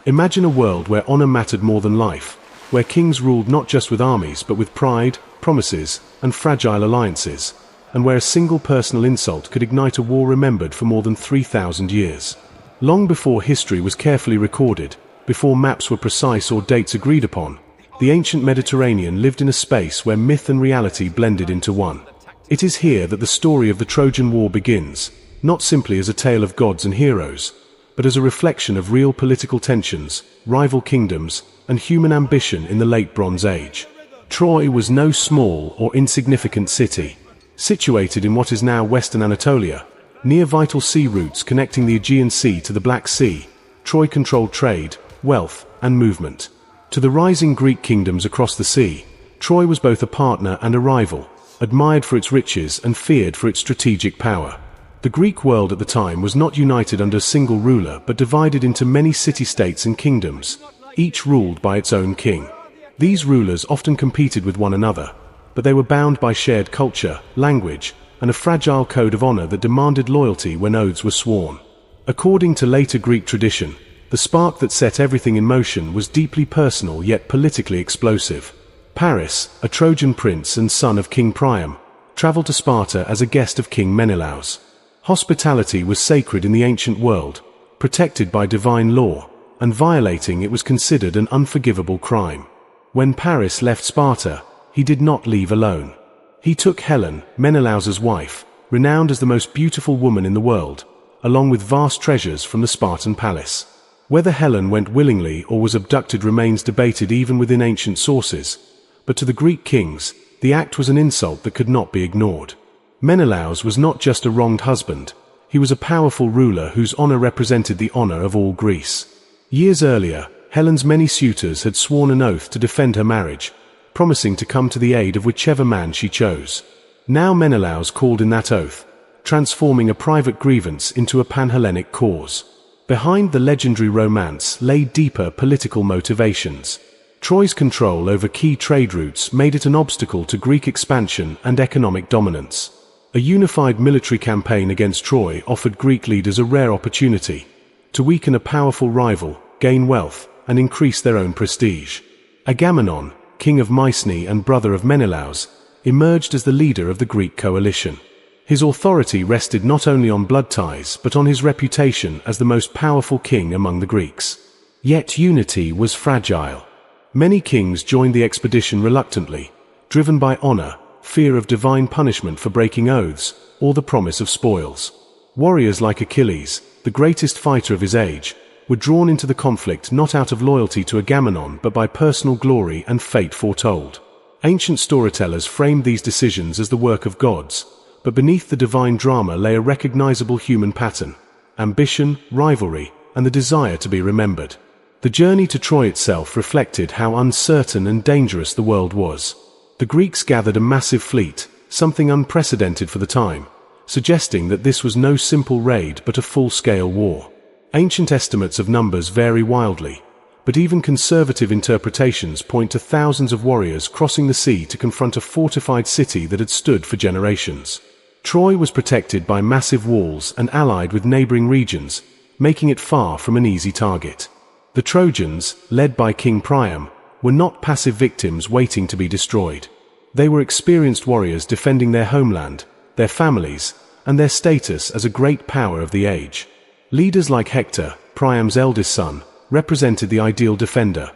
Imagine a world where honor mattered more than life, where kings ruled not just with armies but with pride, promises, and fragile alliances, and where a single personal insult could ignite a war remembered for more than 3,000 years. Long before history was carefully recorded, before maps were precise or dates agreed upon, the ancient Mediterranean lived in a space where myth and reality blended into one. It is here that the story of the Trojan War begins, not simply as a tale of gods and heroes, but as a reflection of real political tensions, rival kingdoms, and human ambition in the late Bronze Age. Troy was no small or insignificant city. Situated in what is now western Anatolia, near vital sea routes connecting the Aegean Sea to the Black Sea, Troy controlled trade, wealth, and movement. To the rising Greek kingdoms across the sea, Troy was both a partner and a rival, admired for its riches and feared for its strategic power. The Greek world at the time was not united under a single ruler but divided into many city-states and kingdoms, each ruled by its own king. These rulers often competed with one another, but they were bound by shared culture, language, and a fragile code of honor that demanded loyalty when oaths were sworn. According to later Greek tradition, the spark that set everything in motion was deeply personal yet politically explosive. Paris, a Trojan prince and son of King Priam, traveled to Sparta as a guest of King Menelaus. Hospitality was sacred in the ancient world, protected by divine law, and violating it was considered an unforgivable crime. When Paris left Sparta, he did not leave alone. He took Helen, Menelaus's wife, renowned as the most beautiful woman in the world, along with vast treasures from the Spartan palace. Whether Helen went willingly or was abducted remains debated even within ancient sources, but to the Greek kings, the act was an insult that could not be ignored. Menelaus was not just a wronged husband, he was a powerful ruler whose honor represented the honor of all Greece. Years earlier, Helen's many suitors had sworn an oath to defend her marriage, promising to come to the aid of whichever man she chose. Now Menelaus called in that oath, transforming a private grievance into a pan-Hellenic cause. Behind the legendary romance lay deeper political motivations. Troy's control over key trade routes made it an obstacle to Greek expansion and economic dominance. A unified military campaign against Troy offered Greek leaders a rare opportunity to weaken a powerful rival, gain wealth, and increase their own prestige. Agamemnon, king of Mycenae and brother of Menelaus, emerged as the leader of the Greek coalition. His authority rested not only on blood ties but on his reputation as the most powerful king among the Greeks. Yet unity was fragile. Many kings joined the expedition reluctantly, driven by honor, fear of divine punishment for breaking oaths, or the promise of spoils. Warriors like Achilles, the greatest fighter of his age, were drawn into the conflict not out of loyalty to Agamemnon but by personal glory and fate foretold. Ancient storytellers framed these decisions as the work of gods, but beneath the divine drama lay a recognizable human pattern: ambition, rivalry, and the desire to be remembered. The journey to Troy itself reflected how uncertain and dangerous the world was. The Greeks gathered a massive fleet, something unprecedented for the time, suggesting that this was no simple raid but a full-scale war. Ancient estimates of numbers vary wildly, but even conservative interpretations point to thousands of warriors crossing the sea to confront a fortified city that had stood for generations. Troy was protected by massive walls and allied with neighboring regions, making it far from an easy target. The Trojans, led by King Priam, were not passive victims waiting to be destroyed. They were experienced warriors defending their homeland, their families, and their status as a great power of the age. Leaders like Hector, Priam's eldest son, represented the ideal defender,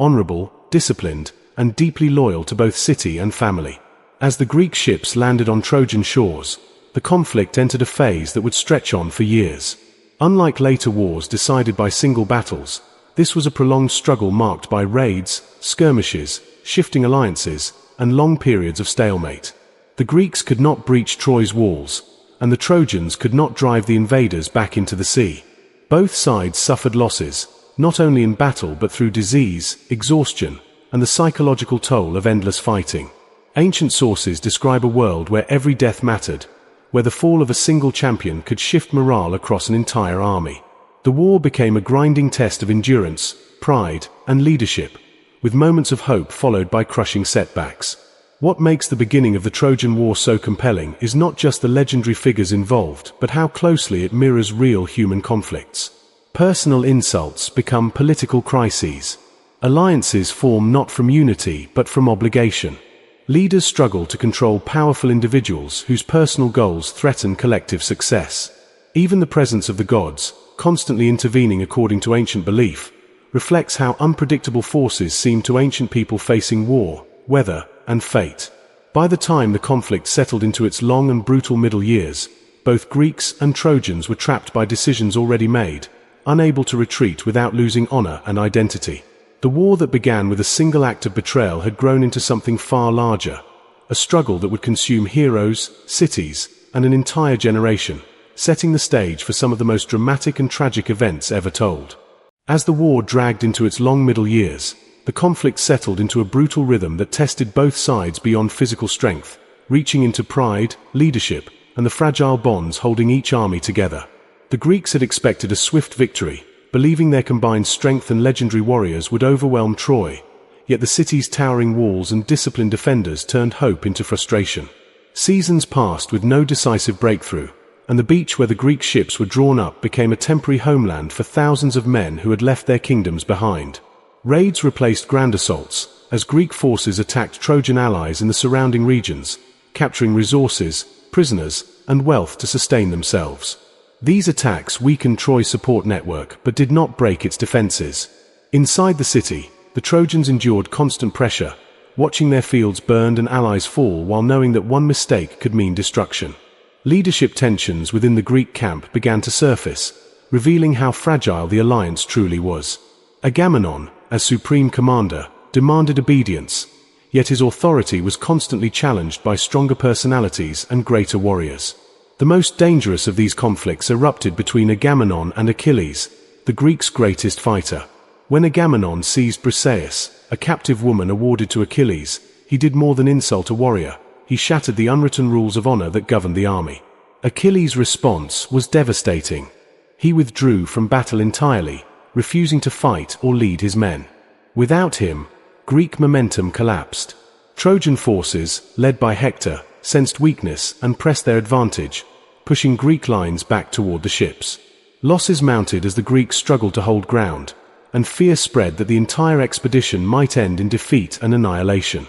honorable, disciplined, and deeply loyal to both city and family. As the Greek ships landed on Trojan shores, the conflict entered a phase that would stretch on for years. Unlike later wars decided by single battles, this was a prolonged struggle marked by raids, skirmishes, shifting alliances, and long periods of stalemate. The Greeks could not breach Troy's walls, and the Trojans could not drive the invaders back into the sea. Both sides suffered losses, not only in battle but through disease, exhaustion, and the psychological toll of endless fighting. Ancient sources describe a world where every death mattered, where the fall of a single champion could shift morale across an entire army. The war became a grinding test of endurance, pride, and leadership, with moments of hope followed by crushing setbacks. What makes the beginning of the Trojan War so compelling is not just the legendary figures involved, but how closely it mirrors real human conflicts. Personal insults become political crises. Alliances form not from unity but from obligation. Leaders struggle to control powerful individuals whose personal goals threaten collective success. Even the presence of the gods, constantly intervening according to ancient belief, reflects how unpredictable forces seem to ancient people facing war, weather, and fate. By the time the conflict settled into its long and brutal middle years, both Greeks and Trojans were trapped by decisions already made, unable to retreat without losing honor and identity. The war that began with a single act of betrayal had grown into something far larger, a struggle that would consume heroes, cities, and an entire generation, setting the stage for some of the most dramatic and tragic events ever told. As the war dragged into its long middle years, the conflict settled into a brutal rhythm that tested both sides beyond physical strength, reaching into pride, leadership, and the fragile bonds holding each army together. The Greeks had expected a swift victory, believing their combined strength and legendary warriors would overwhelm Troy, yet the city's towering walls and disciplined defenders turned hope into frustration. Seasons passed with no decisive breakthrough, and the beach where the Greek ships were drawn up became a temporary homeland for thousands of men who had left their kingdoms behind. Raids replaced grand assaults, as Greek forces attacked Trojan allies in the surrounding regions, capturing resources, prisoners, and wealth to sustain themselves. These attacks weakened Troy's support network but did not break its defenses. Inside the city, the Trojans endured constant pressure, watching their fields burned and allies fall while knowing that one mistake could mean destruction. Leadership tensions within the Greek camp began to surface, revealing how fragile the alliance truly was. Agamemnon, as supreme commander, demanded obedience, yet his authority was constantly challenged by stronger personalities and greater warriors. The most dangerous of these conflicts erupted between Agamemnon and Achilles, the Greeks' greatest fighter. When Agamemnon seized Briseis, a captive woman awarded to Achilles, he did more than insult a warrior. He shattered the unwritten rules of honor that governed the army. Achilles' response was devastating. He withdrew from battle entirely, refusing to fight or lead his men. Without him, Greek momentum collapsed. Trojan forces, led by Hector, sensed weakness and pressed their advantage, pushing Greek lines back toward the ships. Losses mounted as the Greeks struggled to hold ground, and fear spread that the entire expedition might end in defeat and annihilation.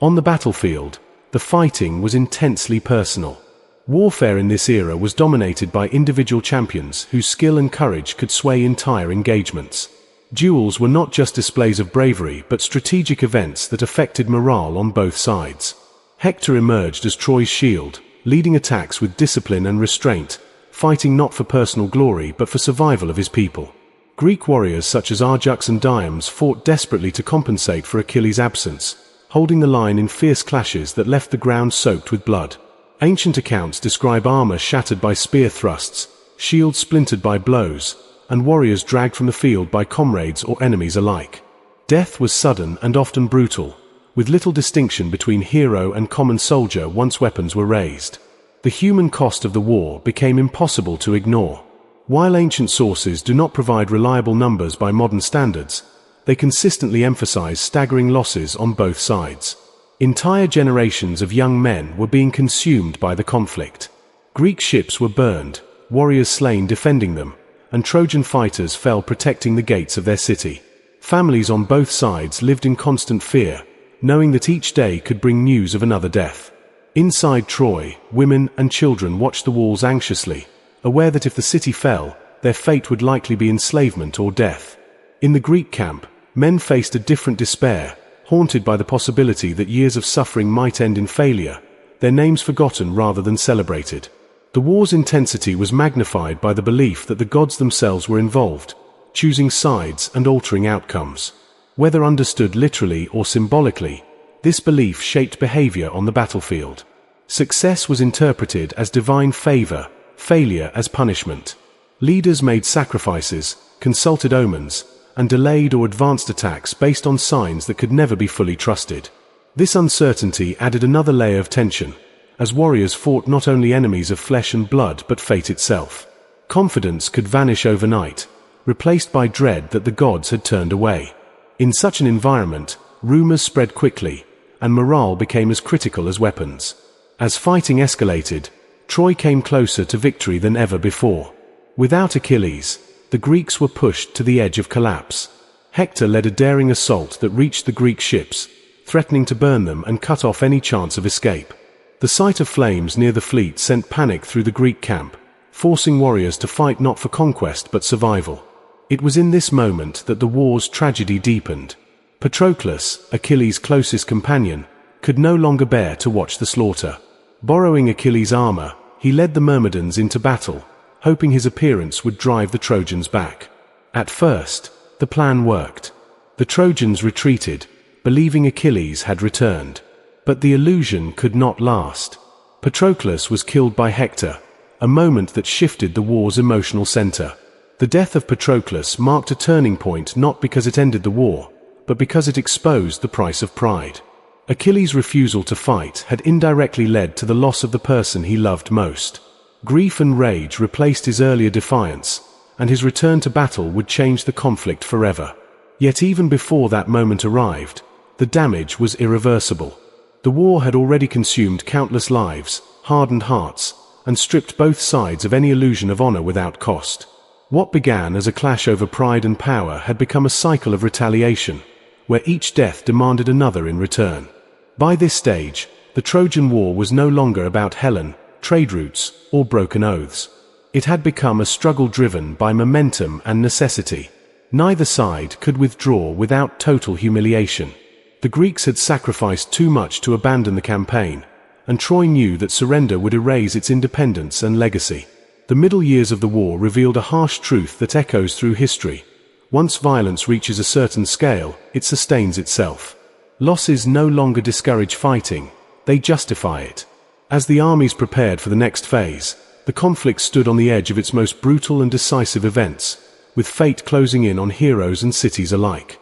On the battlefield, the fighting was intensely personal. Warfare in this era was dominated by individual champions whose skill and courage could sway entire engagements. Duels were not just displays of bravery but strategic events that affected morale on both sides. Hector emerged as Troy's shield, leading attacks with discipline and restraint, fighting not for personal glory but for survival of his people. Greek warriors such as Ajax and Dimes fought desperately to compensate for Achilles' absence, holding the line in fierce clashes that left the ground soaked with blood. Ancient accounts describe armor shattered by spear thrusts, shields splintered by blows, and warriors dragged from the field by comrades or enemies alike. Death was sudden and often brutal, with little distinction between hero and common soldier once weapons were raised. The human cost of the war became impossible to ignore. While ancient sources do not provide reliable numbers by modern standards, they consistently emphasize staggering losses on both sides. Entire generations of young men were being consumed by the conflict. Greek ships were burned, warriors slain defending them, and Trojan fighters fell protecting the gates of their city. Families on both sides lived in constant fear, knowing that each day could bring news of another death. Inside Troy, women and children watched the walls anxiously, aware that if the city fell, their fate would likely be enslavement or death. In the Greek camp, men faced a different despair, haunted by the possibility that years of suffering might end in failure, their names forgotten rather than celebrated. The war's intensity was magnified by the belief that the gods themselves were involved, choosing sides and altering outcomes. Whether understood literally or symbolically, this belief shaped behavior on the battlefield. Success was interpreted as divine favor, failure as punishment. Leaders made sacrifices, consulted omens, and delayed or advanced attacks based on signs that could never be fully trusted. This uncertainty added another layer of tension, as warriors fought not only enemies of flesh and blood but fate itself. Confidence could vanish overnight, replaced by dread that the gods had turned away. In such an environment, rumors spread quickly, and morale became as critical as weapons. As fighting escalated, Troy came closer to victory than ever before. Without Achilles, the Greeks were pushed to the edge of collapse. Hector led a daring assault that reached the Greek ships, threatening to burn them and cut off any chance of escape. The sight of flames near the fleet sent panic through the Greek camp, forcing warriors to fight not for conquest but survival. It was in this moment that the war's tragedy deepened. Patroclus, Achilles' closest companion, could no longer bear to watch the slaughter. Borrowing Achilles' armor, he led the Myrmidons into battle, hoping his appearance would drive the Trojans back. At first, the plan worked. The Trojans retreated, believing Achilles had returned. But the illusion could not last. Patroclus was killed by Hector, a moment that shifted the war's emotional center. The death of Patroclus marked a turning point not because it ended the war, but because it exposed the price of pride. Achilles' refusal to fight had indirectly led to the loss of the person he loved most. Grief and rage replaced his earlier defiance, and his return to battle would change the conflict forever. Yet even before that moment arrived, the damage was irreversible. The war had already consumed countless lives, hardened hearts, and stripped both sides of any illusion of honor without cost. What began as a clash over pride and power had become a cycle of retaliation, where each death demanded another in return. By this stage, the Trojan War was no longer about Helen, trade routes, or broken oaths. It had become a struggle driven by momentum and necessity. Neither side could withdraw without total humiliation. The Greeks had sacrificed too much to abandon the campaign, and Troy knew that surrender would erase its independence and legacy. The middle years of the war revealed a harsh truth that echoes through history. Once violence reaches a certain scale, it sustains itself. Losses no longer discourage fighting, they justify it. As the armies prepared for the next phase, the conflict stood on the edge of its most brutal and decisive events, with fate closing in on heroes and cities alike.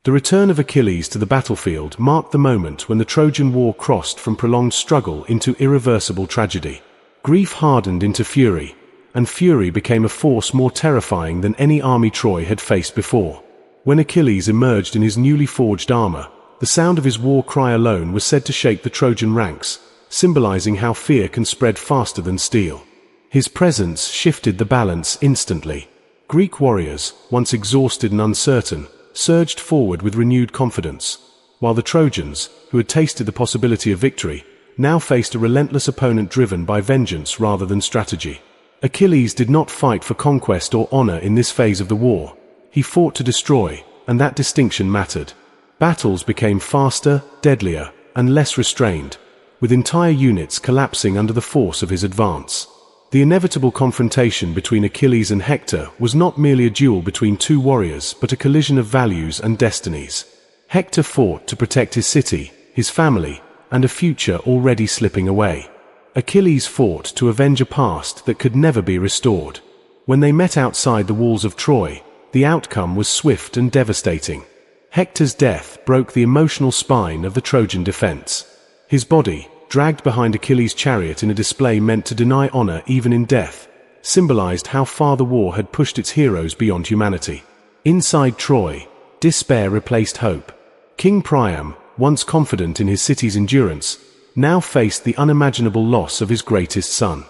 The return of Achilles to the battlefield marked the moment when the Trojan War crossed from prolonged struggle into irreversible tragedy. Grief hardened into fury, and fury became a force more terrifying than any army Troy had faced before. When Achilles emerged in his newly forged armor, the sound of his war cry alone was said to shake the Trojan ranks, symbolizing how fear can spread faster than steel. His presence shifted the balance instantly. Greek warriors, once exhausted and uncertain, surged forward with renewed confidence, while the Trojans, who had tasted the possibility of victory, now faced a relentless opponent driven by vengeance rather than strategy. Achilles did not fight for conquest or honor in this phase of the war. He fought to destroy, and that distinction mattered. Battles became faster, deadlier, and less restrained, with entire units collapsing under the force of his advance. The inevitable confrontation between Achilles and Hector was not merely a duel between two warriors, but a collision of values and destinies. Hector fought to protect his city, his family, and a future already slipping away. Achilles fought to avenge a past that could never be restored. When they met outside the walls of Troy, the outcome was swift and devastating. Hector's death broke the emotional spine of the Trojan defense. His body, dragged behind Achilles' chariot in a display meant to deny honor even in death, symbolized how far the war had pushed its heroes beyond humanity. Inside Troy, despair replaced hope. King Priam, once confident in his city's endurance, now faced the unimaginable loss of his greatest son.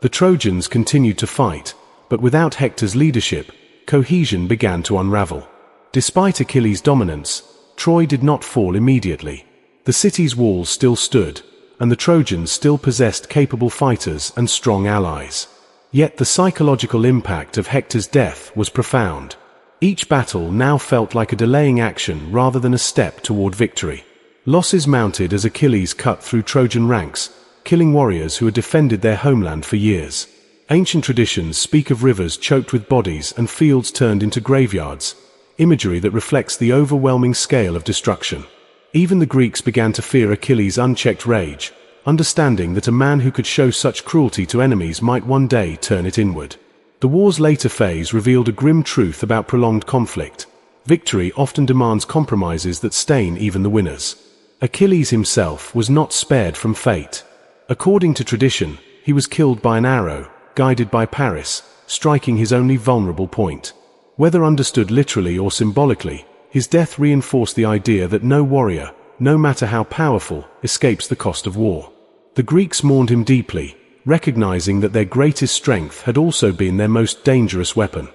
The Trojans continued to fight, but without Hector's leadership, cohesion began to unravel. Despite Achilles' dominance, Troy did not fall immediately. The city's walls still stood, and the Trojans still possessed capable fighters and strong allies. Yet the psychological impact of Hector's death was profound. Each battle now felt like a delaying action rather than a step toward victory. Losses mounted as Achilles cut through Trojan ranks, killing warriors who had defended their homeland for years. Ancient traditions speak of rivers choked with bodies and fields turned into graveyards, imagery that reflects the overwhelming scale of destruction. Even the Greeks began to fear Achilles' unchecked rage, understanding that a man who could show such cruelty to enemies might one day turn it inward. The war's later phase revealed a grim truth about prolonged conflict. Victory often demands compromises that stain even the winners. Achilles himself was not spared from fate. According to tradition, he was killed by an arrow, guided by Paris, striking his only vulnerable point. Whether understood literally or symbolically, his death reinforced the idea that no warrior, no matter how powerful, escapes the cost of war. The Greeks mourned him deeply, recognizing that their greatest strength had also been their most dangerous weapon.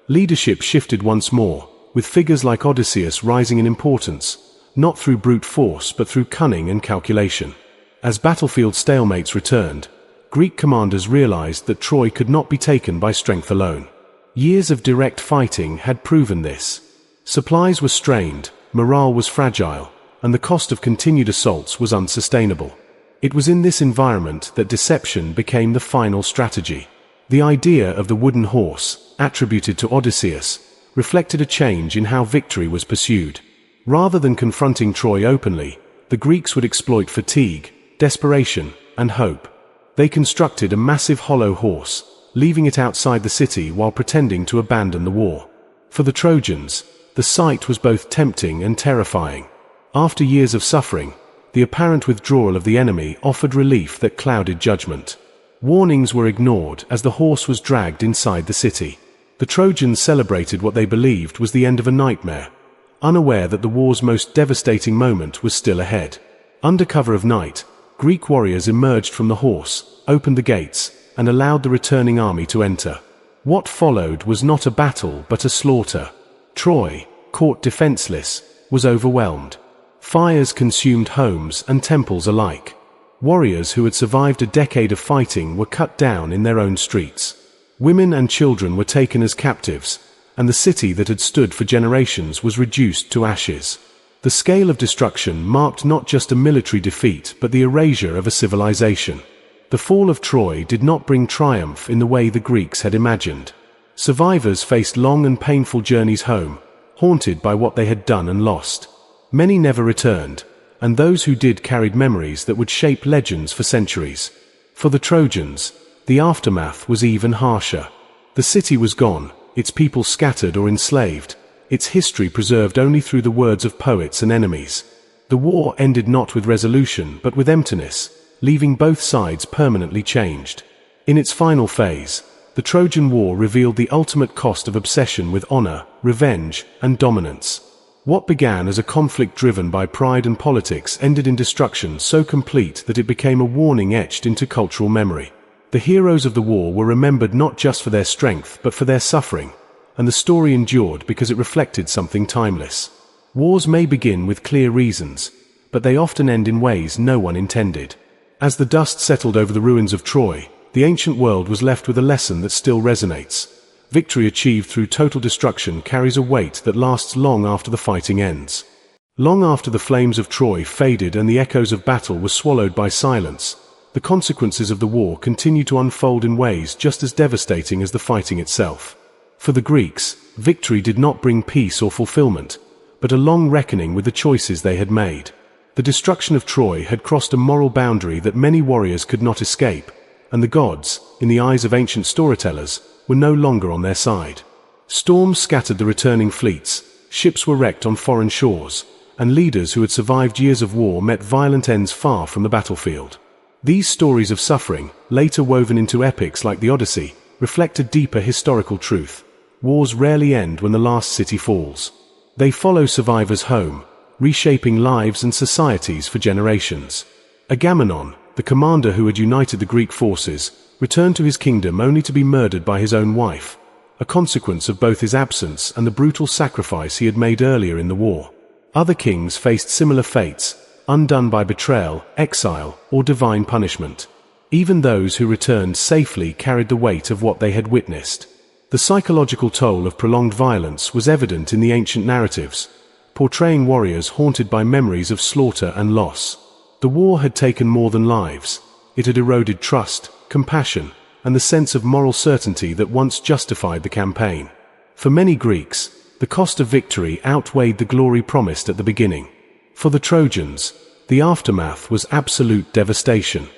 Leadership shifted once more, with figures like Odysseus rising in importance, not through brute force but through cunning and calculation. As battlefield stalemates returned, Greek commanders realized that Troy could not be taken by strength alone. Years of direct fighting had proven this. Supplies were strained, morale was fragile, and the cost of continued assaults was unsustainable. It was in this environment that deception became the final strategy. The idea of the wooden horse, attributed to Odysseus, reflected a change in how victory was pursued. Rather than confronting Troy openly, the Greeks would exploit fatigue, desperation, and hope. They constructed a massive hollow horse, leaving it outside the city while pretending to abandon the war. For the Trojans, the sight was both tempting and terrifying. After years of suffering, the apparent withdrawal of the enemy offered relief that clouded judgment. Warnings were ignored as the horse was dragged inside the city. The Trojans celebrated what they believed was the end of a nightmare, unaware that the war's most devastating moment was still ahead. Under cover of night, Greek warriors emerged from the horse, opened the gates, and allowed the returning army to enter. What followed was not a battle but a slaughter. Troy, caught defenseless, was overwhelmed. Fires consumed homes and temples alike. Warriors who had survived a decade of fighting were cut down in their own streets. Women and children were taken as captives, and the city that had stood for generations was reduced to ashes. The scale of destruction marked not just a military defeat but the erasure of a civilization. The fall of Troy did not bring triumph in the way the Greeks had imagined. Survivors faced long and painful journeys home, haunted by what they had done and lost. Many never returned, and those who did carried memories that would shape legends for centuries. For the Trojans, the aftermath was even harsher. The city was gone, its people scattered or enslaved, its history preserved only through the words of poets and enemies. The war ended not with resolution but with emptiness, leaving both sides permanently changed. In its final phase, the Trojan War revealed the ultimate cost of obsession with honor, revenge, and dominance. What began as a conflict driven by pride and politics ended in destruction so complete that it became a warning etched into cultural memory. The heroes of the war were remembered not just for their strength but for their suffering, and the story endured because it reflected something timeless. Wars may begin with clear reasons, but they often end in ways no one intended. As the dust settled over the ruins of Troy, the ancient world was left with a lesson that still resonates. Victory achieved through total destruction carries a weight that lasts long after the fighting ends. Long after the flames of Troy faded and the echoes of battle were swallowed by silence, the consequences of the war continued to unfold in ways just as devastating as the fighting itself. For the Greeks, victory did not bring peace or fulfillment, but a long reckoning with the choices they had made. The destruction of Troy had crossed a moral boundary that many warriors could not escape, and the gods, in the eyes of ancient storytellers, were no longer on their side. Storms scattered the returning fleets, ships were wrecked on foreign shores, and leaders who had survived years of war met violent ends far from the battlefield. These stories of suffering, later woven into epics like the Odyssey, reflect a deeper historical truth. Wars rarely end when the last city falls. They follow survivors home, reshaping lives and societies for generations. Agamemnon, the commander who had united the Greek forces, returned to his kingdom only to be murdered by his own wife, a consequence of both his absence and the brutal sacrifice he had made earlier in the war. Other kings faced similar fates, undone by betrayal, exile, or divine punishment. Even those who returned safely carried the weight of what they had witnessed. The psychological toll of prolonged violence was evident in the ancient narratives, portraying warriors haunted by memories of slaughter and loss. The war had taken more than lives. It had eroded trust, compassion, and the sense of moral certainty that once justified the campaign. For many Greeks, the cost of victory outweighed the glory promised at the beginning. For the Trojans, the aftermath was absolute devastation.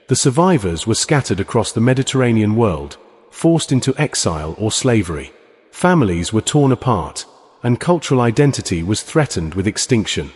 The survivors were scattered across the Mediterranean world, forced into exile or slavery. Families were torn apart, and cultural identity was threatened with extinction.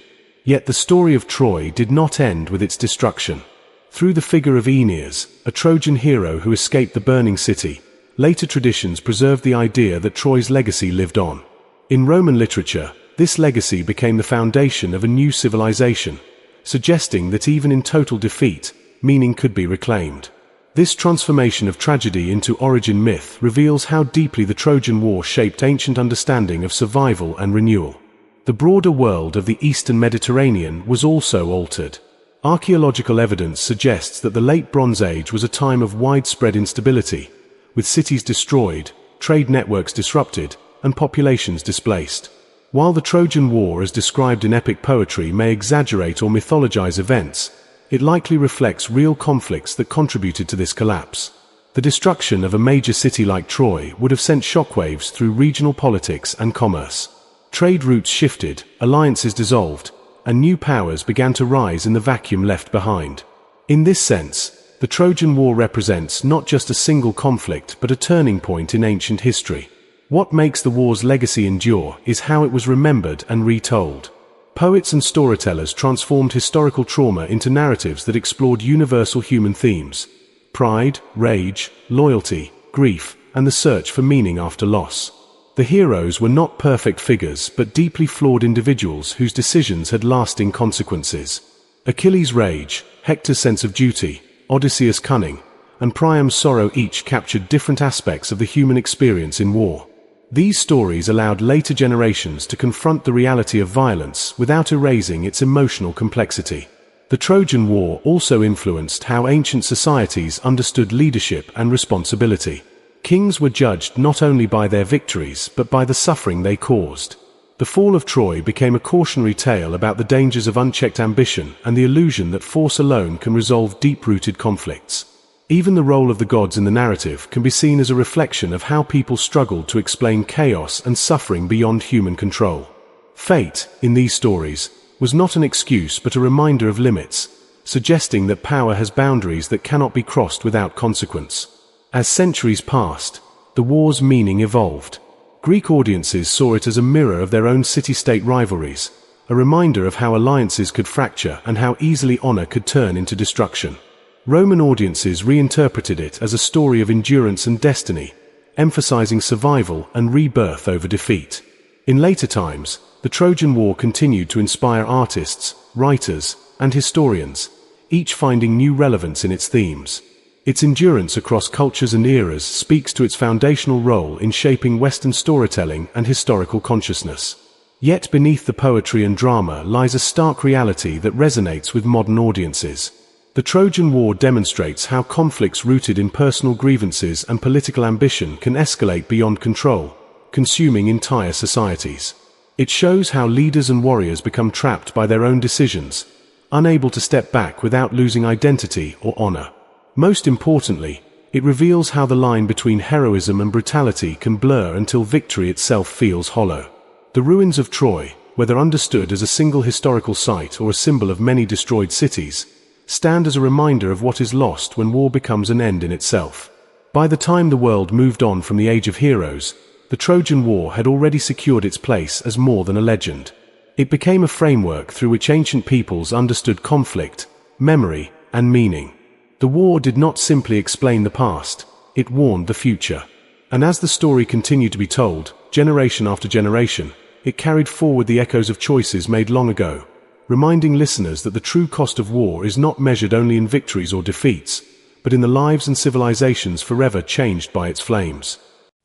Yet the story of Troy did not end with its destruction. Through the figure of Aeneas, a Trojan hero who escaped the burning city, later traditions preserved the idea that Troy's legacy lived on. In Roman literature, this legacy became the foundation of a new civilization, suggesting that even in total defeat, meaning could be reclaimed. This transformation of tragedy into origin myth reveals how deeply the Trojan War shaped ancient understanding of survival and renewal. The broader world of the Eastern Mediterranean was also altered. Archaeological evidence suggests that the Late Bronze Age was a time of widespread instability, with cities destroyed, trade networks disrupted, and populations displaced. While the Trojan War, as described in epic poetry, may exaggerate or mythologize events, it likely reflects real conflicts that contributed to this collapse. The destruction of a major city like Troy would have sent shockwaves through regional politics and commerce. Trade routes shifted, alliances dissolved, and new powers began to rise in the vacuum left behind. In this sense, the Trojan War represents not just a single conflict but a turning point in ancient history. What makes the war's legacy endure is how it was remembered and retold. Poets and storytellers transformed historical trauma into narratives that explored universal human themes: pride, rage, loyalty, grief, and the search for meaning after loss. The heroes were not perfect figures but deeply flawed individuals whose decisions had lasting consequences. Achilles' rage, Hector's sense of duty, Odyssey's cunning, and Priam's sorrow each captured different aspects of the human experience in war. These stories allowed later generations to confront the reality of violence without erasing its emotional complexity. The Trojan War also influenced how ancient societies understood leadership and responsibility. Kings were judged not only by their victories but by the suffering they caused. The fall of Troy became a cautionary tale about the dangers of unchecked ambition and the illusion that force alone can resolve deep-rooted conflicts. Even the role of the gods in the narrative can be seen as a reflection of how people struggled to explain chaos and suffering beyond human control. Fate, in these stories, was not an excuse but a reminder of limits, suggesting that power has boundaries that cannot be crossed without consequence. As centuries passed, the war's meaning evolved. Greek audiences saw it as a mirror of their own city-state rivalries, a reminder of how alliances could fracture and how easily honor could turn into destruction. Roman audiences reinterpreted it as a story of endurance and destiny, emphasizing survival and rebirth over defeat. In later times, the Trojan War continued to inspire artists, writers, and historians, each finding new relevance in its themes. Its endurance across cultures and eras speaks to its foundational role in shaping Western storytelling and historical consciousness. Yet beneath the poetry and drama lies a stark reality that resonates with modern audiences. The Trojan War demonstrates how conflicts rooted in personal grievances and political ambition can escalate beyond control, consuming entire societies. It shows how leaders and warriors become trapped by their own decisions, unable to step back without losing identity or honor. Most importantly, it reveals how the line between heroism and brutality can blur until victory itself feels hollow. The ruins of Troy, whether understood as a single historical site or a symbol of many destroyed cities, stand as a reminder of what is lost when war becomes an end in itself. By the time the world moved on from the Age of Heroes, the Trojan War had already secured its place as more than a legend. It became a framework through which ancient peoples understood conflict, memory, and meaning. The war did not simply explain the past, it warned the future. And as the story continued to be told, generation after generation, it carried forward the echoes of choices made long ago, reminding listeners that the true cost of war is not measured only in victories or defeats, but in the lives and civilizations forever changed by its flames.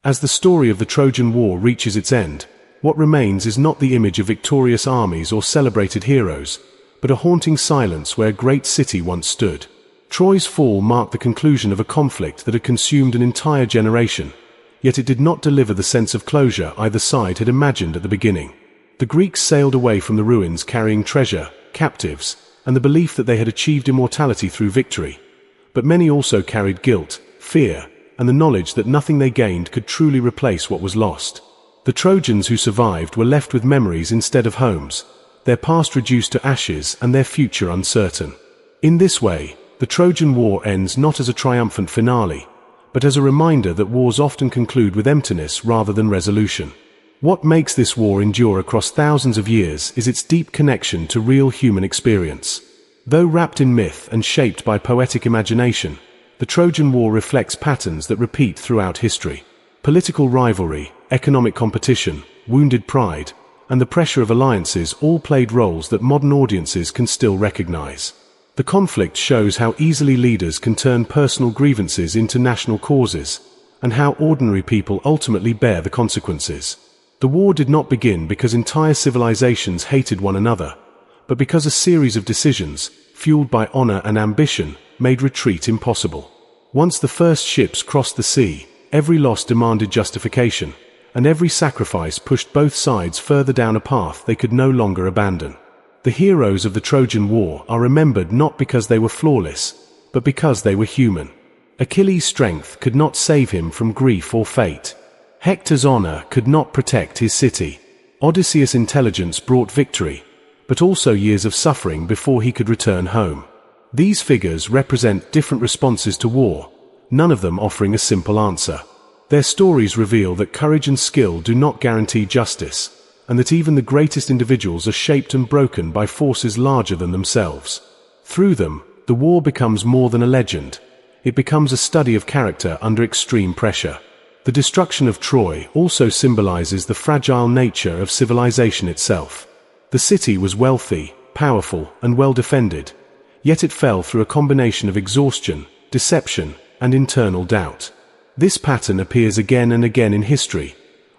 As the story of the Trojan War reaches its end, what remains is not the image of victorious armies or celebrated heroes, but a haunting silence where a great city once stood. Troy's fall marked the conclusion of a conflict that had consumed an entire generation, yet it did not deliver the sense of closure either side had imagined at the beginning. The Greeks sailed away from the ruins carrying treasure, captives, and the belief that they had achieved immortality through victory. But many also carried guilt, fear, and the knowledge that nothing they gained could truly replace what was lost. The Trojans who survived were left with memories instead of homes, their past reduced to ashes and their future uncertain. In this way, the Trojan War ends not as a triumphant finale, but as a reminder that wars often conclude with emptiness rather than resolution. What makes this war endure across thousands of years is its deep connection to real human experience. Though wrapped in myth and shaped by poetic imagination, the Trojan War reflects patterns that repeat throughout history. Political rivalry, economic competition, wounded pride, and the pressure of alliances all played roles that modern audiences can still recognize. The conflict shows how easily leaders can turn personal grievances into national causes, and how ordinary people ultimately bear the consequences. The war did not begin because entire civilizations hated one another, but because a series of decisions, fueled by honor and ambition, made retreat impossible. Once the first ships crossed the sea, every loss demanded justification, and every sacrifice pushed both sides further down a path they could no longer abandon. The heroes of the Trojan War are remembered not because they were flawless, but because they were human. Achilles' strength could not save him from grief or fate. Hector's honor could not protect his city. Odysseus' intelligence brought victory, but also years of suffering before he could return home. These figures represent different responses to war, none of them offering a simple answer. Their stories reveal that courage and skill do not guarantee justice, and that even the greatest individuals are shaped and broken by forces larger than themselves. Through them, the war becomes more than a legend. It becomes a study of character under extreme pressure. The destruction of Troy also symbolizes the fragile nature of civilization itself. The city was wealthy, powerful, and well defended, yet it fell through a combination of exhaustion, deception, and internal doubt. This pattern appears again and again in history,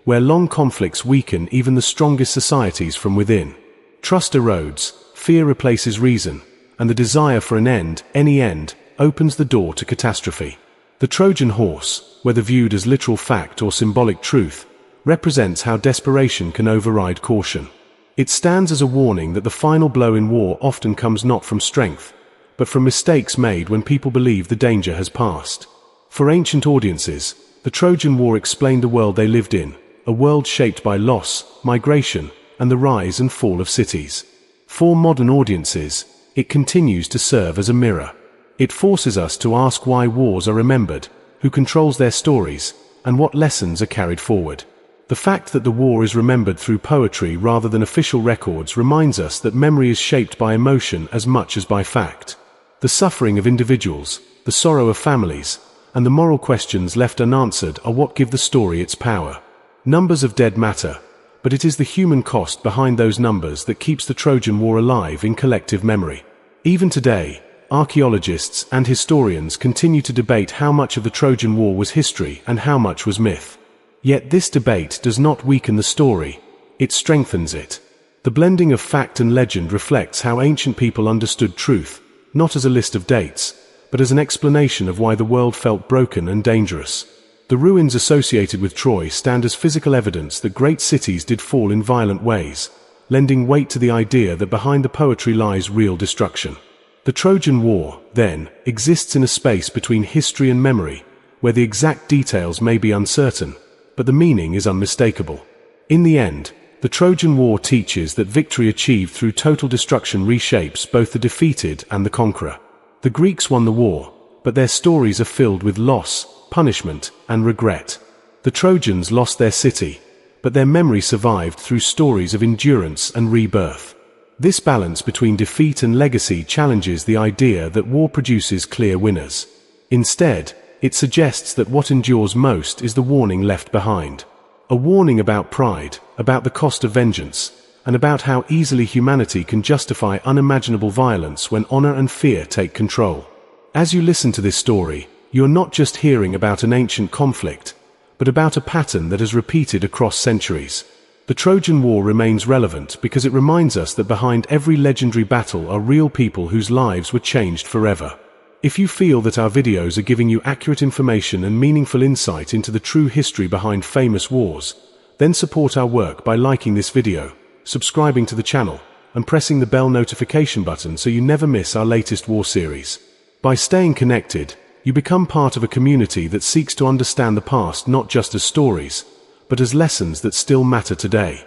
where long conflicts weaken even the strongest societies from within. Trust erodes, fear replaces reason, and the desire for an end, any end, opens the door to catastrophe. The Trojan Horse, whether viewed as literal fact or symbolic truth, represents how desperation can override caution. It stands as a warning that the final blow in war often comes not from strength, but from mistakes made when people believe the danger has passed. For ancient audiences, the Trojan War explained the world they lived in, a world shaped by loss, migration, and the rise and fall of cities. For modern audiences, it continues to serve as a mirror. It forces us to ask why wars are remembered, who controls their stories, and what lessons are carried forward. The fact that the war is remembered through poetry rather than official records reminds us that memory is shaped by emotion as much as by fact. The suffering of individuals, the sorrow of families, and the moral questions left unanswered are what give the story its power. Numbers of dead matter, but it is the human cost behind those numbers that keeps the Trojan War alive in collective memory. Even today, archaeologists and historians continue to debate how much of the Trojan War was history and how much was myth. Yet this debate does not weaken the story, it strengthens it. The blending of fact and legend reflects how ancient people understood truth, not as a list of dates, but as an explanation of why the world felt broken and dangerous. The ruins associated with Troy stand as physical evidence that great cities did fall in violent ways, lending weight to the idea that behind the poetry lies real destruction. The Trojan War, then, exists in a space between history and memory, where the exact details may be uncertain, but the meaning is unmistakable. In the end, the Trojan War teaches that victory achieved through total destruction reshapes both the defeated and the conqueror. The Greeks won the war, but their stories are filled with loss, punishment, and regret. The Trojans lost their city, but their memory survived through stories of endurance and rebirth. This balance between defeat and legacy challenges the idea that war produces clear winners. Instead, it suggests that what endures most is the warning left behind. A warning about pride, about the cost of vengeance, and about how easily humanity can justify unimaginable violence when honor and fear take control. As you listen to this story, you're not just hearing about an ancient conflict, but about a pattern that has repeated across centuries. The Trojan War remains relevant because it reminds us that behind every legendary battle are real people whose lives were changed forever. If you feel that our videos are giving you accurate information and meaningful insight into the true history behind famous wars, then support our work by liking this video, subscribing to the channel, and pressing the bell notification button so you never miss our latest war series. By staying connected, you become part of a community that seeks to understand the past not just as stories, but as lessons that still matter today.